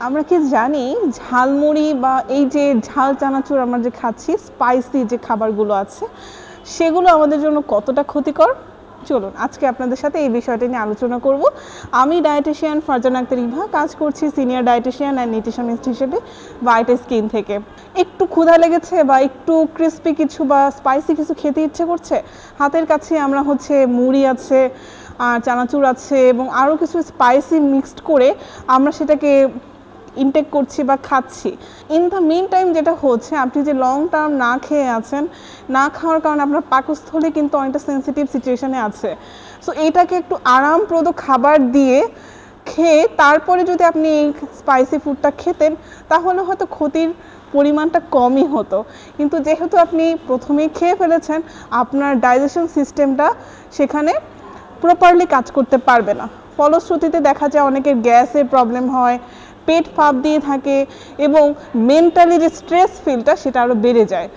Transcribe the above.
আমরা কি জানি ঝালমুড়ি বা এই যে ঝাল চানাচুর আমরা যে খাচ্ছি স্পাইসি যে খাবারগুলো আছে সেগুলো আমাদের জন্য কতটা ক্ষতিকর? চলুন আজকে আপনাদের সাথে এই বিষয়টা নিয়ে আলোচনা করব। আমি ডায়েটিশিয়ান ফারজানা আক্তার ইভা, কাজ করছি সিনিয়র ডায়েটিশিয়ান অ্যান্ড নিউট্রিশনিস্ট হিসেবে ভাইটা স্কিন থেকে। একটু ক্ষুধা লেগেছে বা একটু ক্রিস্পি কিছু বা স্পাইসি কিছু খেতে ইচ্ছে করছে, হাতের কাছে আমরা মুড়ি আছে আর চানাচুর আছে এবং আরও কিছু স্পাইসি মিক্সড করে আমরা সেটাকে ইনটেক করছি বা খাচ্ছি। ইন দ্য মিন টাইম যেটা হচ্ছে, আপনি যে লং টার্ম না খেয়ে আছেন, না খাওয়ার কারণে আপনার পাকস্থলী কিন্তু অনেকটা সেন্সিটিভ সিচুয়েশনে আছে। সো এইটাকে একটু আরামপ্রদ খাবার দিয়ে খেয়ে তারপরে যদি আপনি এই স্পাইসি ফুডটা খেতেন তাহলে হয়তো ক্ষতির পরিমাণটা কমই হতো। কিন্তু যেহেতু আপনি প্রথমেই খেয়ে ফেলেছেন, আপনার ডাইজেশন সিস্টেমটা সেখানে প্রপারলি কাজ করতে পারবে না। ফলশ্রুতিতে দেখা যায় অনেকের গ্যাসের প্রবলেম হয়, পেট ফাঁপ দিয়ে থাকে এবং মেন্টালি যে স্ট্রেস ফিলটা সেটা আরও বেড়ে যায়।